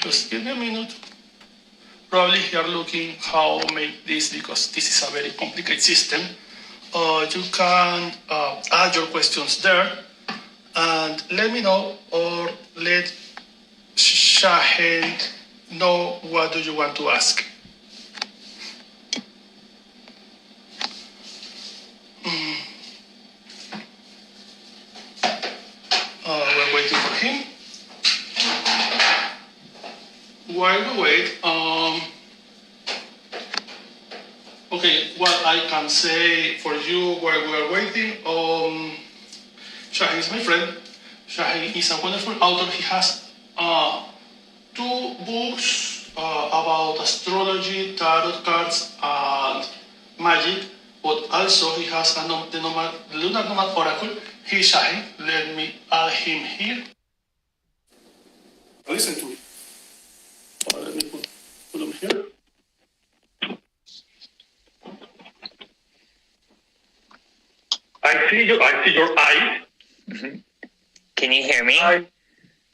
Just give me a minute. Probably you are looking how make this because this is a very complicated system. You can add your questions there and let me know or let Shaheen know what do you want to ask. We're waiting for him. While we wait, okay, what I can say for you while we are waiting, Shaheen is my friend. Shaheen is a wonderful author. He has 2 books about astrology, tarot cards, and magic. But also he has the Lunar Nomad Oracle. He's Shaheen. Let me add him here. Listen to me. Let me put him here. I see your eyes. Mm-hmm. Can you hear me? And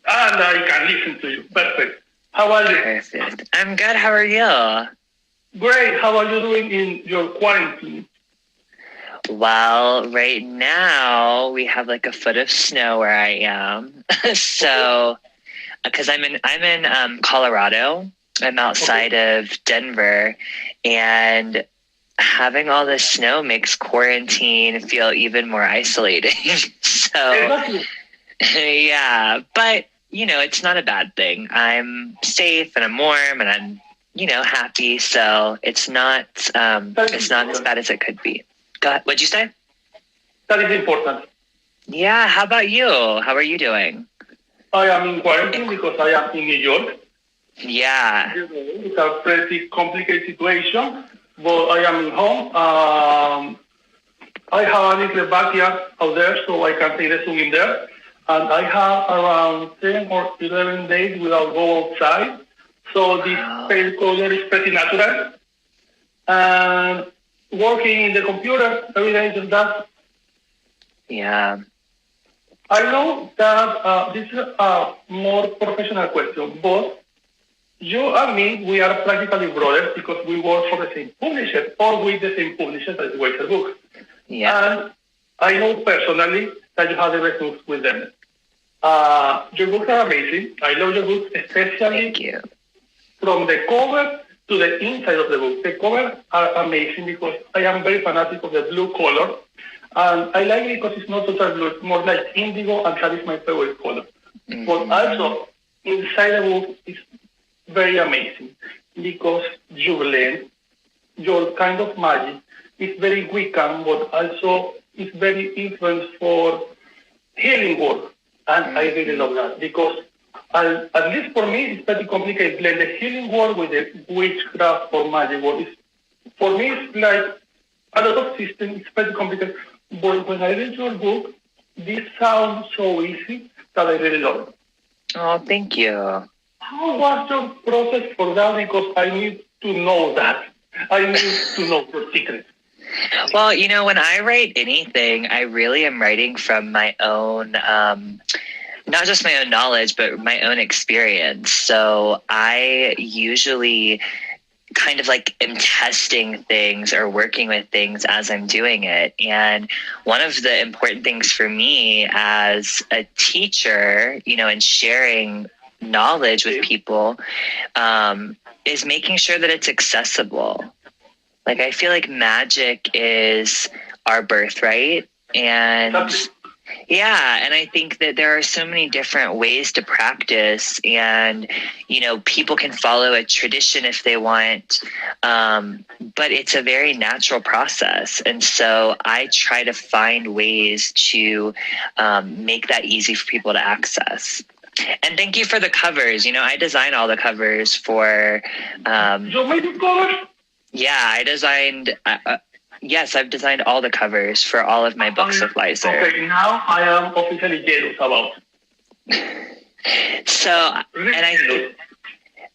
I can listen to you. Perfect. How are you? Perfect. I'm good. How are you? Great. How are you doing in your quarantine? Well, right now we have like a foot of snow where I am. So, because I'm in Colorado. I'm outside of Denver, and having all this snow makes quarantine feel even more isolating. So, yeah, but it's not a bad thing. I'm safe and I'm warm and I'm, happy. So it's not as bad as it could be. Go ahead. What'd you say? That is important. Yeah. How about you? How are you doing? I am in quarantine because I am in New York. Yeah. It's a pretty complicated situation, but I am in home. I have a little backyard out there, so I can take the swim in there. And I have around 10 or 11 days without go outside. So this pale color is pretty natural. And working in the computer every day just that. Yeah. I know that this is a more professional question, but you and me, we are practically brothers because we work for the same publisher or with the same publisher as Weiser Books. Yeah. And I know personally that you have the best books with them. Your books are amazing. I love your books, especially from the cover to the inside of the book. The covers are amazing because I am very fanatic of the blue color. And I like it because it's not total blue, it's more like indigo, and that is my favorite color. Mm-hmm. But also, inside the book is very amazing because you blend your kind of magic. It's very Wiccan, but also it's very influenced for healing work. And I really love that because, at least for me, it's pretty complicated. Blend the healing work with the witchcraft or magic work. For me, it's like a lot of systems. It's pretty complicated. But when I read your book, this sounds so easy that I really love it. Oh, thank you. How was your process for that? Because I need to know that. I need to know the secret. Well, when I write anything, I really am writing from my own, not just my own knowledge, but my own experience. So I usually kind of like am testing things or working with things as I'm doing it. And one of the important things for me as a teacher, and sharing knowledge with people, is making sure that it's accessible. Like, I feel like magic is our birthright. And yeah, and I think that there are so many different ways to practice, and, people can follow a tradition if they want, but it's a very natural process. And so I try to find ways to make that easy for people to access. And thank you for the covers. I design all the covers for... You made the covers? Yeah, I designed... yes, I've designed all the covers for all of my books of Weiser. Okay, now I am officially jealous about. So,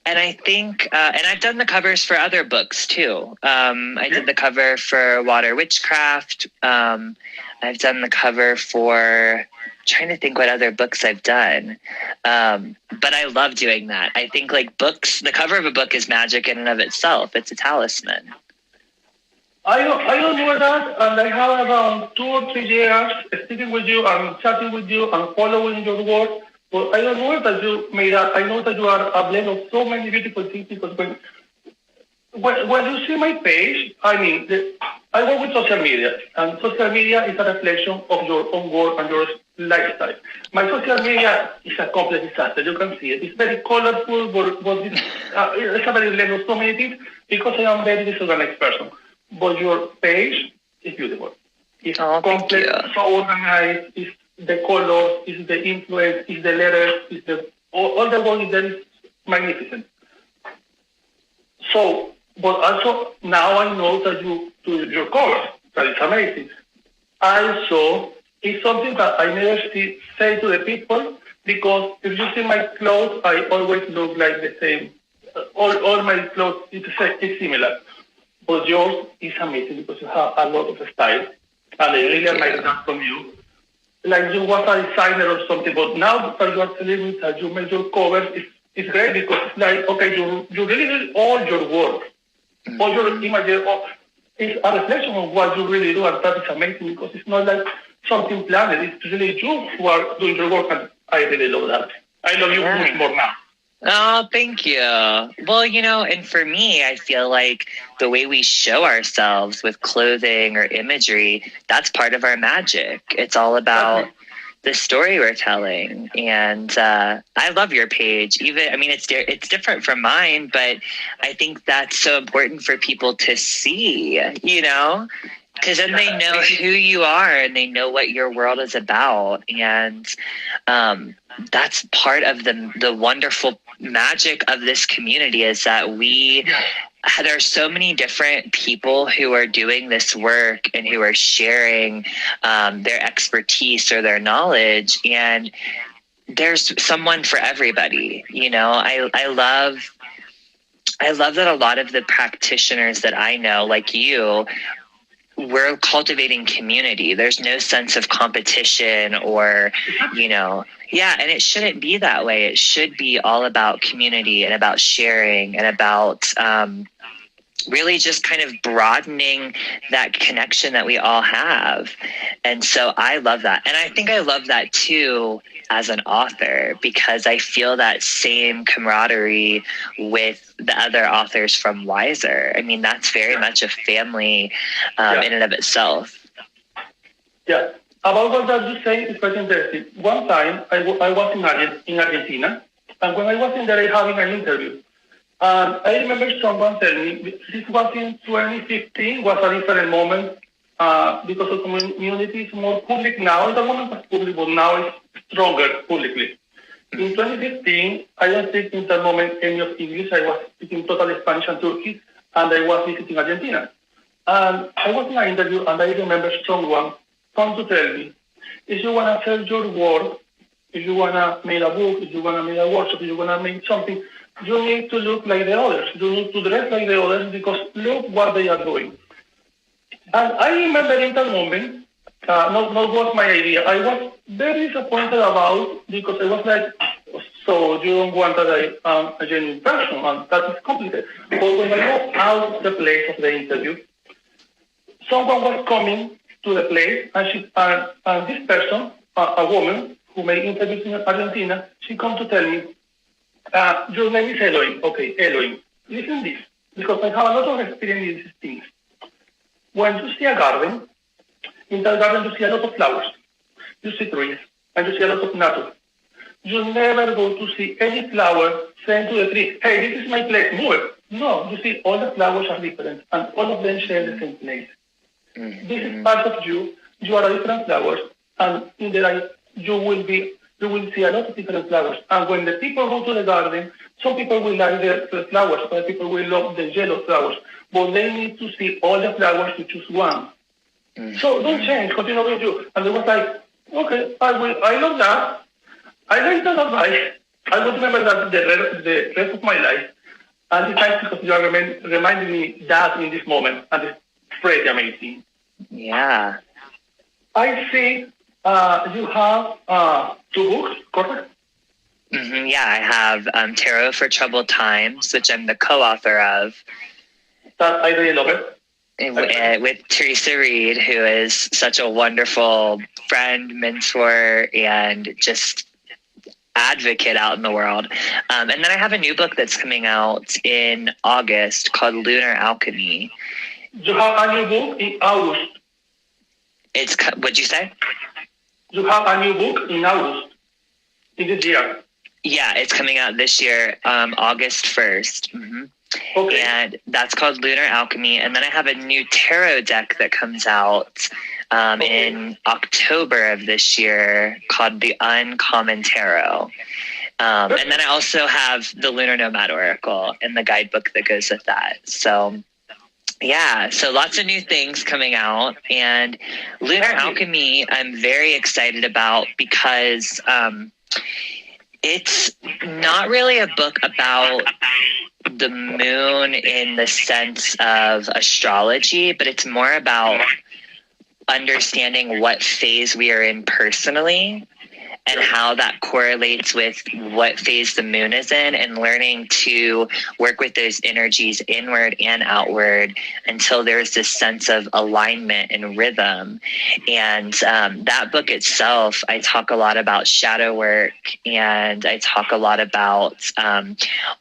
and I think, and I've done the covers for other books too. I did the cover for Water Witchcraft. I've done the cover for trying to think what other books I've done. But I love doing that. I think like books, the cover of a book is magic in and of itself. It's a talisman. I don't know that, and I have around 2 or 3 years speaking with you and chatting with you and following your work. But I don't know that you made that. I know that you are a blend of so many beautiful things because when you see my page, I mean, I work with social media, and social media is a reflection of your own work and your lifestyle. My social media is a complex disaster. You can see it. It's very colorful, but it's a very blend of so many things because I am a very disorganized person. But your page is beautiful. It's complex, so organized. It's the colors, it's the influence, it's the letters, it's all the work that is magnificent. So, but also now I know that you do your covers. That is amazing. Also, it's something that I never say to the people because if you see my clothes, I always look like the same. All my clothes is similar. But yours is amazing because you have a lot of style. And I really admire that from you. Like you was a designer or something, but now that you are telling me that you make your covers, it's great because it's like, okay, you really do all your work. All your images, it's a reflection of what you really do, and that is amazing because it's not like something planned. It's really you who are doing your work, and I really love that. I love you much more now. Oh, thank you. Well, and for me, I feel like the way we show ourselves with clothing or imagery, that's part of our magic. It's all about the story we're telling. And I love your page. It's different from mine, but I think that's so important for people to see, because then they know who you are and they know what your world is about. And that's part of the wonderful magic of this community is that there's so many different people who are doing this work and who are sharing their expertise or their knowledge. And there's someone for everybody. I love that a lot of the practitioners that I know, like you, we're cultivating community. There's no sense of competition or, and it shouldn't be that way. It should be all about community and about sharing and about really just kind of broadening that connection that we all have. And so I love that. And I think I love that too as an author because I feel that same camaraderie with the other authors from Wiser. I mean, that's very much a family in and of itself. Yeah. About what that you say is quite interesting. One time I was in Argentina, and when I was in there having an interview, I remember someone telling me, this was in 2015, was a different moment because the community is more public now. At the moment was public, but now it's stronger publicly. In 2015, I didn't speak in that moment any of English. I was speaking totally Spanish and Turkish, and I was visiting Argentina. And I was in an interview, and I remember someone come to tell me, if you want to sell your work, if you want to make a book, if you want to make a workshop, if you want to make something, you need to look like the others. You need to dress like the others because look what they are doing. And I remember in that moment, not was my idea. I was very disappointed about because I was like, so you don't want that I am a genuine person, and that is complicated. But when I got out the place of the interview, someone was coming to the place, and this person, a woman who made interviews in Argentina, she come to tell me, your name is Elhoim. Okay, Elhoim. Listen this, because I have a lot of experience in these things. When you see a garden, in that garden you see a lot of flowers. You see trees, and you see a lot of nature. You never go to see any flower saying to the tree, hey, this is my place, move it. No, you see all the flowers are different, and all of them share the same place. Mm-hmm. This is part of you. You are a different flowers, and in the life you will see a lot of different flowers. And when the people go to the garden, some people will like the flowers, other people will love the yellow flowers. But they need to see all the flowers to choose one. Mm-hmm. So don't change, continue with you. And they was like, okay, I love that. I like that advice. I would remember that the rest of my life. And it's nice because you are reminding me that in this moment. And it's pretty amazing. Yeah. I see You have two books, correct? Yeah, I have Tarot for Troubled Times, which I'm the co-author of. That I really love it. With Teresa Reed, who is such a wonderful friend, mentor, and just advocate out in the world. And then I have a new book that's coming out in August called Lunar Alchemy. You have a new book in August. What'd you say? You have a new book in August in this year. Yeah, it's coming out this year, August 1st. Mm-hmm. Okay. And that's called Lunar Alchemy. And then I have a new tarot deck that comes out in October of this year called the Uncommon Tarot. And then I also have the Lunar Nomad Oracle and the guidebook that goes with that. So, yeah, so lots of new things coming out. And Lunar Alchemy, I'm very excited about because it's not really a book about the moon in the sense of astrology, but it's more about understanding what phase we are in personally and how that correlates with what phase the moon is in, and learning to work with those energies inward and outward until there's this sense of alignment and rhythm. And that book itself, I talk a lot about shadow work, and I talk a lot about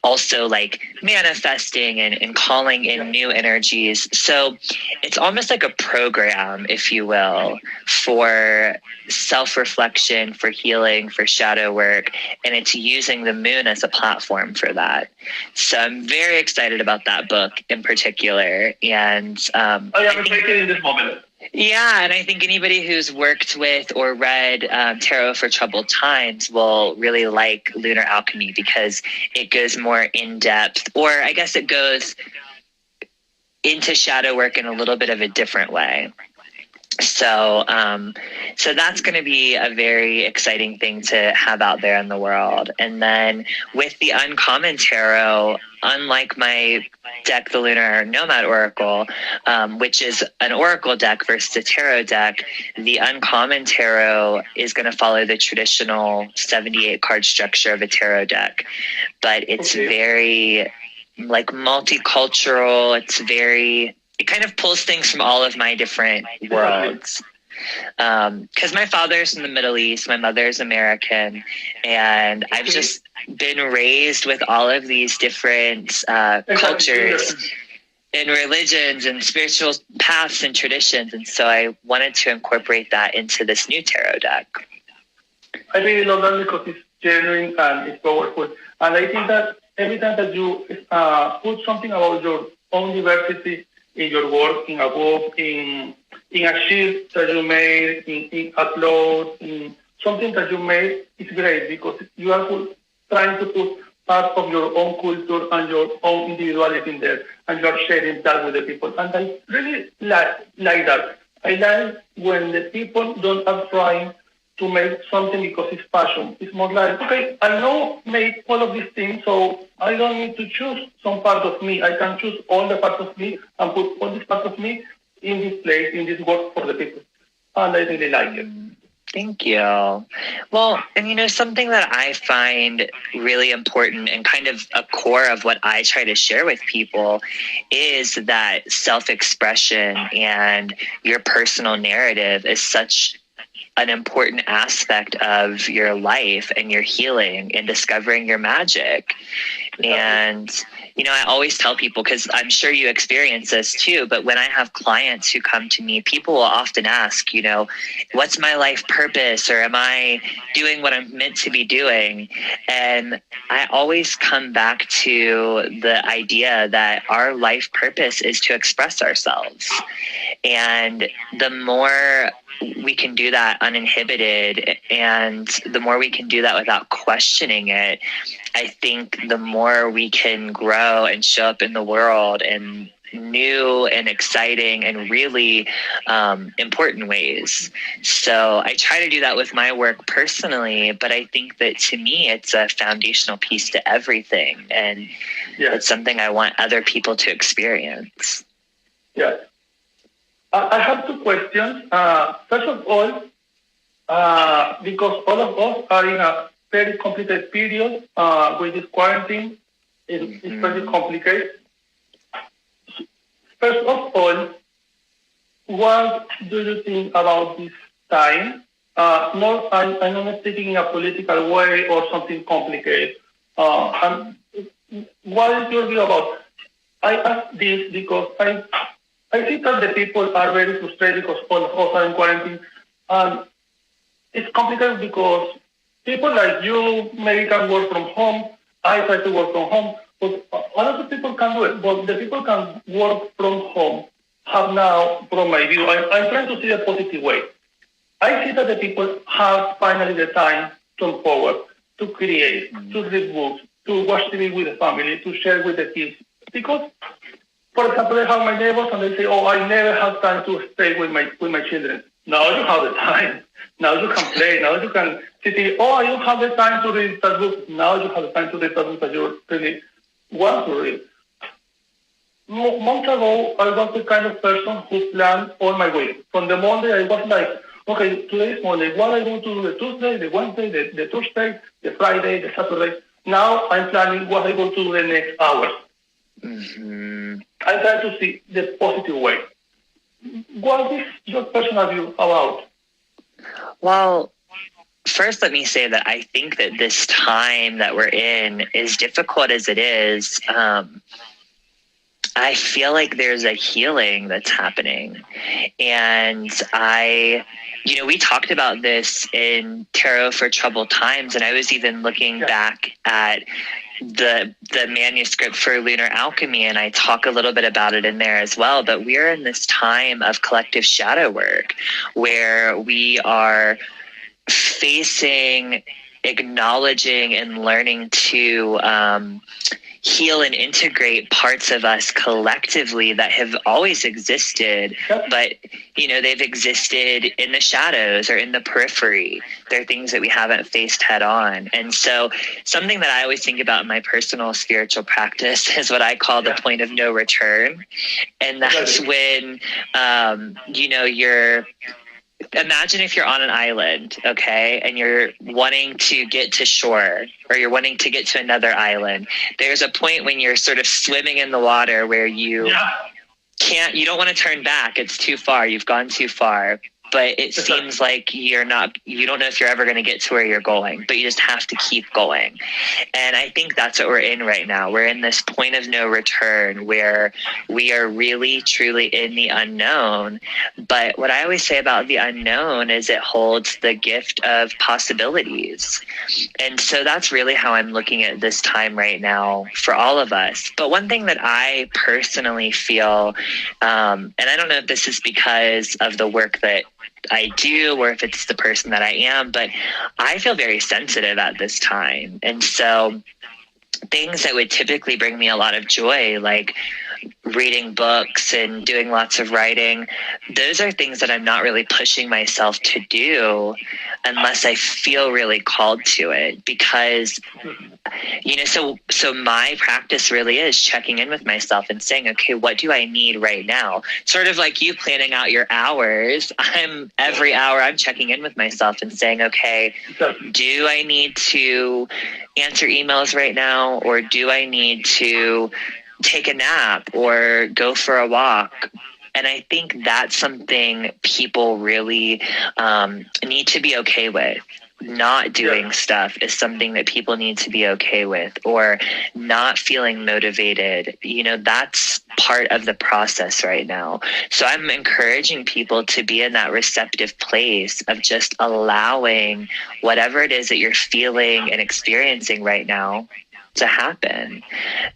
also like manifesting and calling in new energies. So it's almost like a program, if you will, for self-reflection, for healing, for shadow work, and it's using the moon as a platform for that. So I'm very excited about that book in particular. And I am excited in this moment. Yeah, and I think anybody who's worked with or read Tarot for Troubled Times will really like Lunar Alchemy because it goes more in depth, or I guess it goes into shadow work in a little bit of a different way. So that's going to be a very exciting thing to have out there in the world. And then with the Uncommon Tarot, unlike my deck, the Lunar Nomad Oracle, which is an oracle deck versus a tarot deck, the Uncommon Tarot is going to follow the traditional 78 card structure of a tarot deck. But it's very like multicultural. It kind of pulls things from all of my different worlds. Because my father's from the Middle East, my mother's American, and I've just been raised with all of these different cultures and religions and spiritual paths and traditions. And so I wanted to incorporate that into this new tarot deck. I really love that because it's genuine and it's powerful. And I think that every time that you put something about your own diversity in your work, in a book, in a sheet that you made, in a cloth, in something that you made, it's great because you are trying to put part of your own culture and your own individuality in there, and you are sharing that with the people. And I really like that. I like when the people don't are trying to make something because it's passion. It's more like, okay, I know make all of these things, so I don't need to choose some part of me. I can choose all the parts of me and put all this part of me in this place, in this work for the people. And I really like it. Thank you. Well, and something that I find really important and kind of a core of what I try to share with people is that self-expression and your personal narrative is such an important aspect of your life and your healing and discovering your magic. And, I always tell people, because I'm sure you experience this too, but when I have clients who come to me, people will often ask, what's my life purpose? Or am I doing what I'm meant to be doing? And I always come back to the idea that our life purpose is to express ourselves. And the more we can do that uninhibited, and the more we can do that without questioning it, I think the more we can grow and show up in the world in new and exciting and really important ways. So I try to do that with my work personally, but I think that to me, it's a foundational piece to everything. And it's something I want other people to experience. Yeah. I have two questions. First of all, because all of us are in a very complicated period with this quarantine. It's very complicated. First of all, what do you think about this time? I'm not speaking in a political way or something complicated. What is your view about? I ask this because I think that the people are very frustrated because all of us are in quarantine. And it's complicated because people like you maybe can work from home. I try to work from home. But a lot of people can do it. But the people can work from home have now, from my view, I'm trying to see a positive way. I see that the people have finally the time to empower, to create, to read books, to watch TV with the family, to share with the kids. Because, for example, I have my neighbors and they say, "Oh, I never have time to stay with my children." Now you have the time. Now you can play. Now you can sit here. "Oh, I don't have the time to read that book." Now you have the time to read that book that you really want to read. Months ago, I was the kind of person who planned all my week. From the Monday, I was like, okay, today is Monday. What am I going to do the Tuesday, the Wednesday, the Thursday, the Friday, the Saturday? Now I'm planning what I'm going to do the next hours. I try to see the positive way. What is your personal view about? Well, first, let me say that I think that this time that we're in, as difficult as it is, I feel like there's a healing that's happening. And we talked about this in Tarot for Troubled Times, and I was even looking back at the manuscript for Lunar Alchemy, and I talk a little bit about it in there as well. But we're in this time of collective shadow work where we are facing, acknowledging, and learning to heal and integrate parts of us collectively that have always existed, but they've existed in the shadows or in the periphery. They're things that we haven't faced head on. And so something that I always think about in my personal spiritual practice is what I call the point of no return. And that's when imagine if you're on an island, okay, and you're wanting to get to shore, or you're wanting to get to another island. There's a point when you're sort of swimming in the water where you don't want to turn back. It's too far. You've gone too far. But it seems like you don't know if you're ever going to get to where you're going, but you just have to keep going. And I think that's what we're in right now. We're in this point of no return where we are really, truly in the unknown. But what I always say about the unknown is it holds the gift of possibilities. And so that's really how I'm looking at this time right now for all of us. But one thing that I personally feel, and I don't know if this is because of the work that I do or if it's the person that I am, but I feel very sensitive at this time. And so things that would typically bring me a lot of joy, like reading books and doing lots of writing, those are things that I'm not really pushing myself to do unless I feel really called to it. Because so my practice really is checking in with myself and saying, okay, what do I need right now? Sort of like you planning out your hours. Every hour I'm checking in with myself and saying, okay, do I need to answer emails right now? Or do I need to take a nap or go for a walk? And I think that's something people really need to be okay with. Not doing stuff is something that people need to be okay with, or not feeling motivated. That's part of the process right now. So I'm encouraging people to be in that receptive place of just allowing whatever it is that you're feeling and experiencing right now to happen.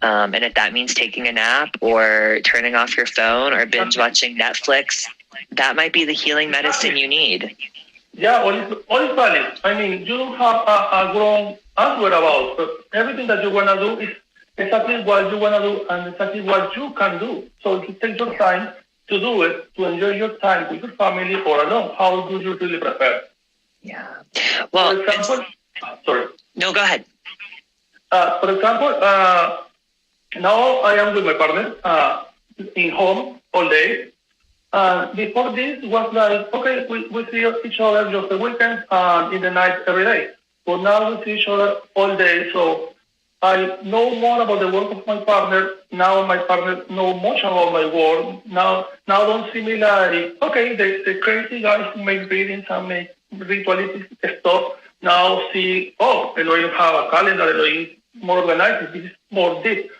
And if that means taking a nap or turning off your phone or binge watching Netflix, that might be the healing medicine you need. Yeah, all is valid. I mean, you don't have a wrong answer about but everything that you want to do is exactly what you want to do and exactly what you can do. So if you take your time to do it, to enjoy your time with your family or alone, how do you really prefer? Yeah. Well, for example, sorry. No, go ahead. For example, now I am with my partner in home all day. Before this was like, okay, we see each other just the weekends and in the night every day. But now we see each other all day. So I know more about the work of my partner. Now my partner knows much about my work. Now don't see me like, okay, the crazy guys who make readings and make ritualistic stuff. Now see, oh, Elhoim have a calendar. Elhoim is more organized. This is more deep.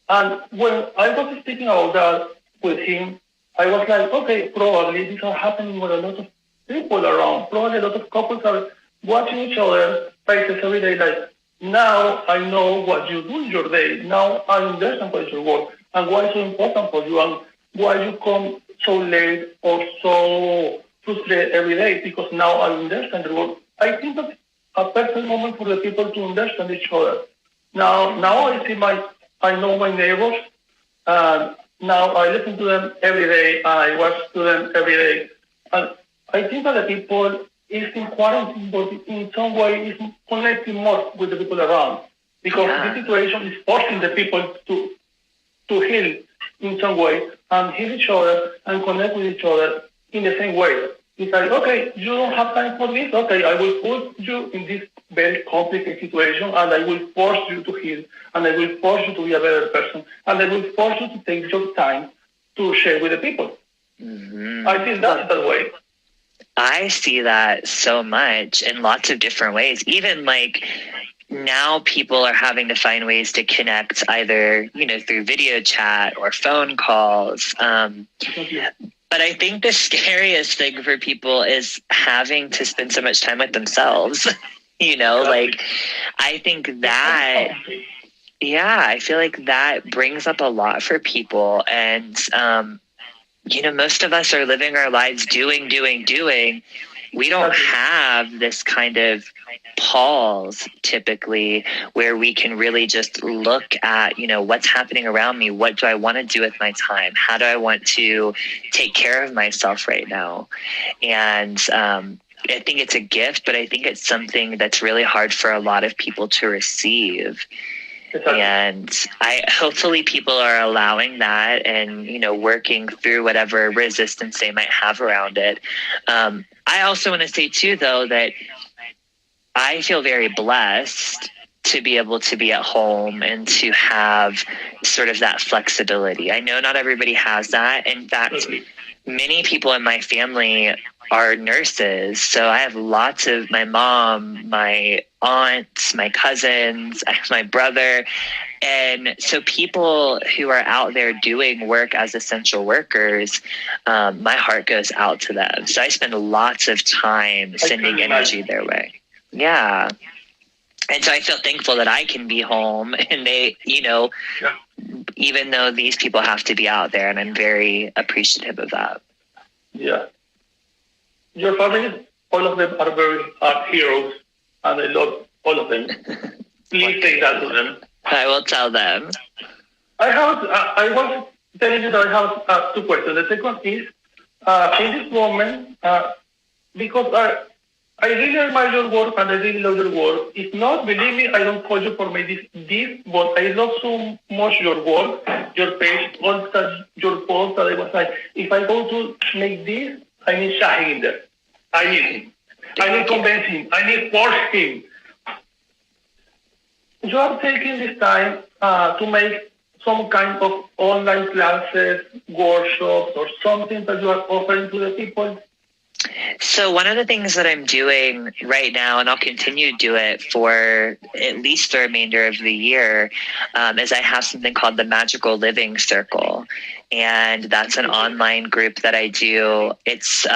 And when I was speaking about that with him, I was like, okay, probably these are happening with a lot of people around. Probably a lot of couples are watching each other faces every day. Like, now I know what you do in your day. Now I understand what is your work and why it's so important for you and why you come so late or so frustrated every day, because now I understand your work. I think that's a perfect moment for the people to understand each other. Now I know my neighbors, and now I listen to them every day, and I watch to them every day. And I think that the people is in quarantine, but in some way is connecting more with the people around, because this situation is forcing the people to heal in some way and heal each other and connect with each other in the same way. It's like, okay, you don't have time for this. Okay, I will put you in this very complicated situation, and I will force you to heal, and I will force you to be a better person, and I will force you to take your time to share with the people. Mm-hmm. I think that's the way. I see that so much in lots of different ways. Even like now people are having to find ways to connect either, through video chat or phone calls. But I think the scariest thing for people is having to spend so much time with themselves. Like I think that, I feel like that brings up a lot for people. And, most of us are living our lives doing. We don't have this kind of pause typically where we can really just look at, what's happening around me. What do I want to do with my time? How do I want to take care of myself right now? And I think it's a gift, but I think it's something that's really hard for a lot of people to receive. And hopefully people are allowing that and, working through whatever resistance they might have around it. I also want to say too, though, that I feel very blessed to be able to be at home and to have sort of that flexibility. I know not everybody has that. In fact, many people in my family are nurses. So I have lots of my mom, my aunts, my cousins, my brother. And so people who are out there doing work as essential workers, my heart goes out to them. So I spend lots of time sending energy their way. Yeah. And so I feel thankful that I can be home and they, even though these people have to be out there, and I'm very appreciative of that. Yeah. Your family, all of them are heroes, and I love all of them. Please say that to them. I will tell them. I was telling you that I have 2 questions. The second is, in this moment, because I really admire your work and I really love your work. If not, believe me, I don't call you for maybe this, but I love so much your work, your page, your post that I was like, if I go to make this, I need Shaheen there. I need him. I need convince him. I need force him. You are taking this time to make some kind of online classes, workshops, or something that you are offering to the people? So one of the things that I'm doing right now, and I'll continue to do it for at least the remainder of the year, is I have something called the Magical Living Circle. And that's an online group that I do. It's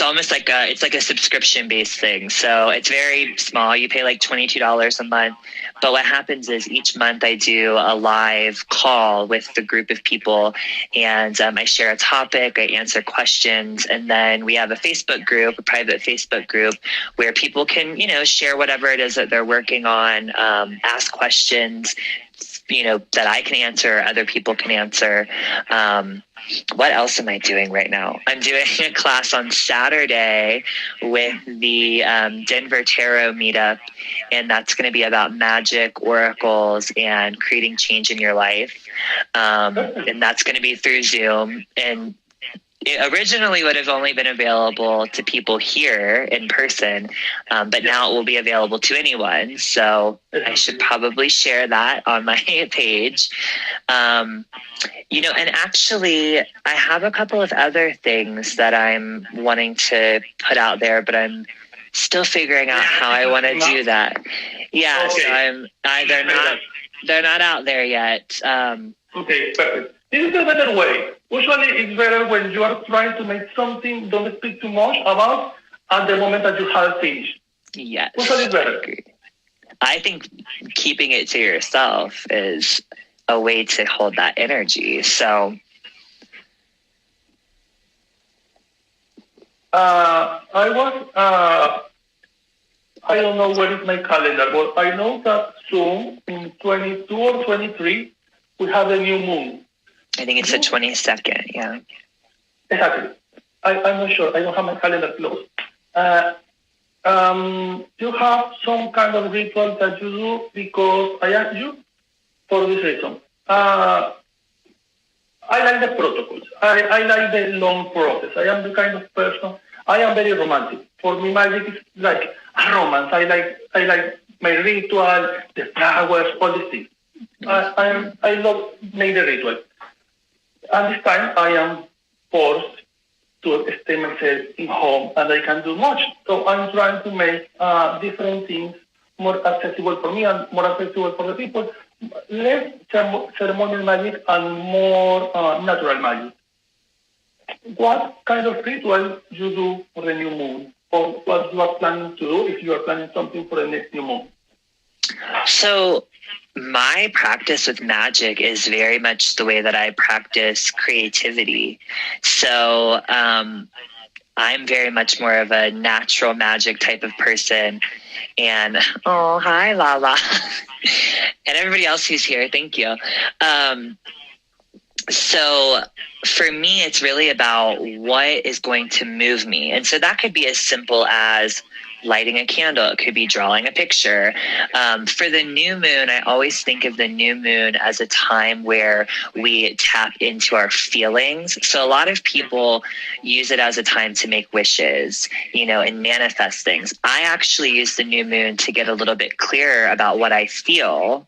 almost like a subscription based thing. So it's very small. You pay like $22 a month. But what happens is each month I do a live call with the group of people, and I share a topic, I answer questions, and then we have a Facebook group, a private Facebook group, where people can, share whatever it is that they're working on, ask questions, that I can answer, other people can answer. What else am I doing right now? I'm doing a class on Saturday with the Denver Tarot meetup, and that's going to be about magic, oracles, and creating change in your life. And that's going to be through Zoom. And it originally would have only been available to people here in person, but now it will be available to anyone. So I should probably share that on my page. And actually, I have a couple of other things that I'm wanting to put out there, but I'm still figuring out how I want to do that. Yeah, okay. So they're not out there yet. Okay, perfect. This is a better way. Usually it's better when you are trying to make something, don't speak too much about at the moment that you have finished. Yes. Usually it's better. I think keeping it to yourself is a way to hold that energy. So I don't know where is my calendar, but I know that soon, in 22 or 23, we have a new moon. I think it's the 22nd, yeah. Exactly. I'm not sure. I don't have my calendar closed. You have some kind of ritual that you do because I asked you for this reason. I like the protocols. I like the long process. I am the kind of person. I am very romantic. For me, magic is like a romance. I like my ritual, the flowers, all these things. I love make the ritual. And this time I am forced to stay myself in home, and I can do much. So I'm trying to make different things more accessible for me and more accessible for the people. Less ceremonial magic and more natural magic. What kind of ritual you do for the new moon, or what you are planning to do if you are planning something for the next new moon? So my practice with magic is very much the way that I practice creativity. So I'm very much more of a natural magic type of person. And, oh, hi, Lala. And everybody else who's here, thank you. So for me, it's really about what is going to move me. And so that could be as simple as lighting a candle. It could be drawing a picture. For the new moon, I always think of the new moon as a time where we tap into our feelings. So a lot of people use it as a time to make wishes, and manifest things. I actually use the new moon to get a little bit clearer about what I feel,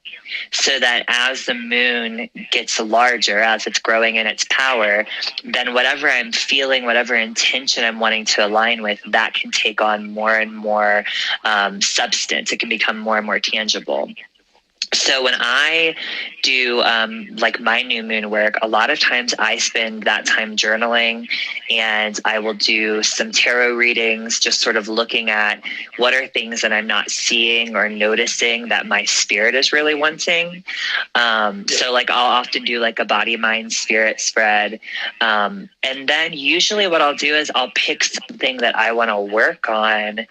so that as the moon gets larger, as it's growing in its power, then whatever I'm feeling, whatever intention I'm wanting to align with, that can take on more and more substance. It can become more and more tangible. So when I do my new moon work, a lot of times I spend that time journaling, and I will do some tarot readings, just sort of looking at what are things that I'm not seeing or noticing that my spirit is really wanting. So I'll often do a body, mind, spirit spread. And then usually what I'll do is I'll pick something that I want to work on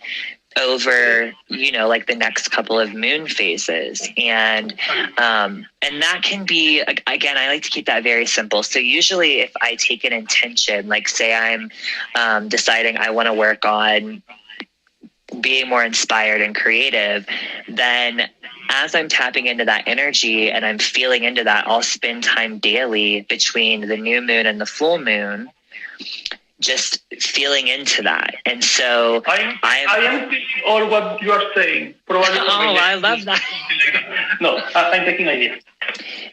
over the next couple of moon phases, and that can be, again, I like to keep that very simple. So usually if I take an intention, like say I'm deciding I want to work on being more inspired and creative, then as I'm tapping into that energy and I'm feeling into that, I'll spend time daily between the new moon and the full moon just feeling into that. And so I am thinking all what you are saying. Probably I love that. No, I'm taking ideas.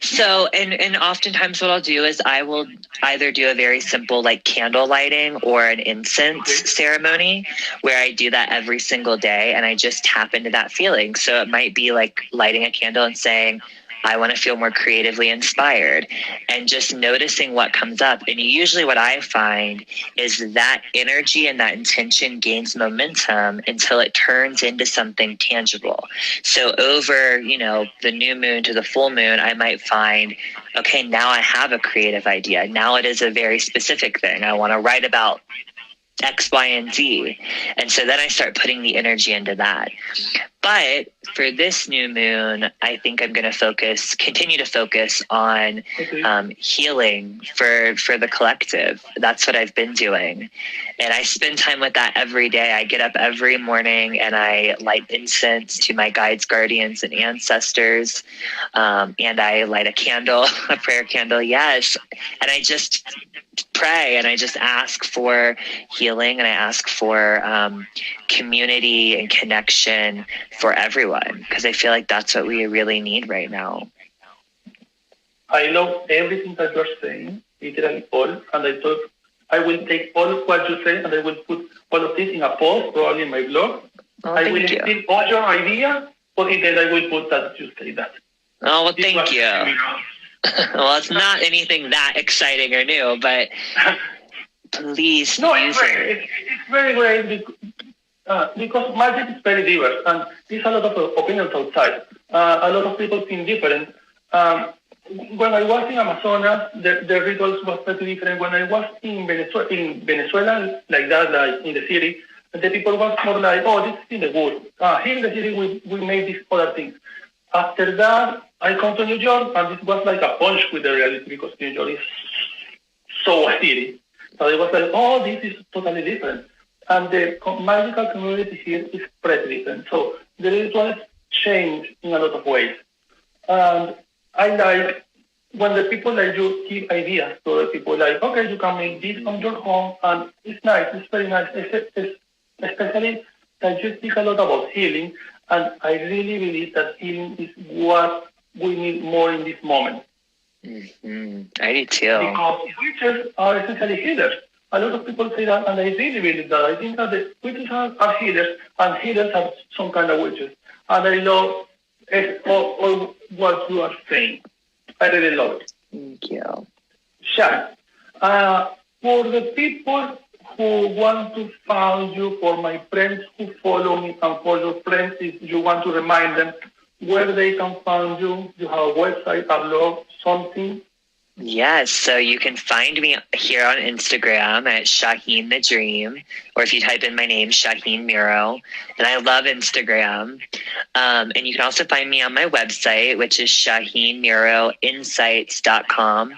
So, and oftentimes what I'll do is I will either do a very simple candle lighting or an incense ceremony, where I do that every single day and I just tap into that feeling. So it might be lighting a candle and saying, I want to feel more creatively inspired, and just noticing what comes up. And usually what I find is that energy and that intention gains momentum until it turns into something tangible. So over, the new moon to the full moon, I might find, okay, now I have a creative idea. Now it is a very specific thing. I want to write about X, Y, and Z. And so then I start putting the energy into that. But for this new moon, I think I'm going to continue to focus on healing for the collective. That's what I've been doing. And I spend time with that every day. I get up every morning and I light incense to my guides, guardians, and ancestors. And I light a candle, a prayer candle. Yes. And I just pray and I just ask for healing and I ask for community and connection for everyone, because I feel like that's what we really need right now. I love everything that you're saying, literally all, and I thought I will take all of what you say and I will put all of this in a post, probably in my blog. I will steal all your ideas, but then I will put that you say that. Oh, well, thank you. Well, it's not anything that exciting or new, but please use it. It's very great because magic is very diverse and there's a lot of opinions outside. A lot of people think different. When I was in Amazonas, the rituals was pretty different. When I was in Venezuela, like that, like in the city, the people was more like, oh, this is in the woods. Here in the city, we made these other things. After that, I come to New York, and this was like a punch with the reality because New York is so city. So it was like, oh, this is totally different. And the magical community here is pretty different. So the rituals change in a lot of ways. And I like when the people like you give ideas to the people like, okay, you can make this on your home, and it's nice, it's very nice, especially that you speak a lot about healing, and I really believe that healing is what we need more in this moment. Mm-hmm. I do too. Because witches are essentially healers. A lot of people say that, and I really believe that. I think that the witches are healers, and healers are some kind of witches. And I love all what you are saying. I really love it. Thank you. Shaheen, for the people who want to find you, for my friends who follow me, and for your friends, if you want to remind them where they can find you, you have a website, a blog, something. Yes, so you can find me here on Instagram at Shaheen the Dream, or if you type in my name, Shaheen Miro, and I love Instagram. And you can also find me on my website, which is ShaheenMiroInsights.com,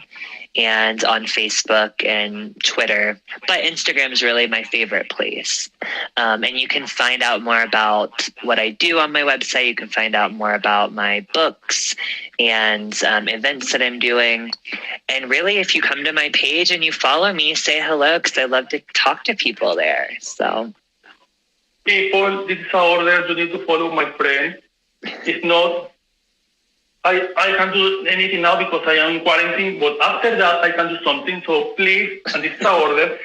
and on Facebook and Twitter. But Instagram is really my favorite place. And you can find out more about what I do on my website. You can find out more about my books and events that I'm doing. And really, if you come to my page and you follow me, say hello, because I love to talk to people there. So, people, this is an order. You need to follow my friend. If not, I can't do anything now because I am in quarantine, but after that, I can do something. So please, and this is an order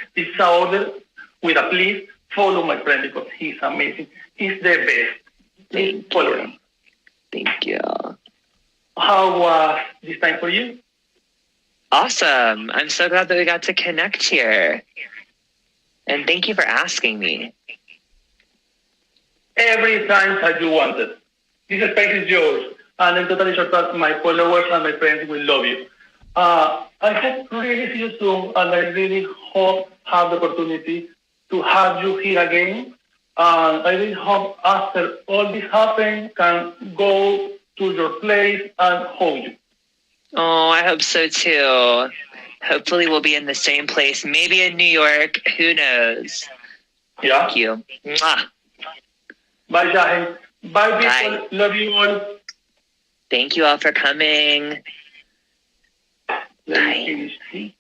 with a please, follow my friend because he's amazing. He's the best. Thank follow you. him. Thank you. How was this time for you? Awesome. I'm so glad that we got to connect here. And thank you for asking me. Every time that you wanted. This space is yours. And I'm totally sure that my followers and my friends will love you. I hope really see you soon, and I really hope have the opportunity to have you here again. And I really hope after all this happens, can go to your place and hold you. Oh, I hope so too. Hopefully we'll be in the same place, maybe in New York. Who knows? Yeah. Thank you. Mwah. Bye, Shaheen. Bye, people. Bye. Love you all. Thank you all for coming. Let me finish. See?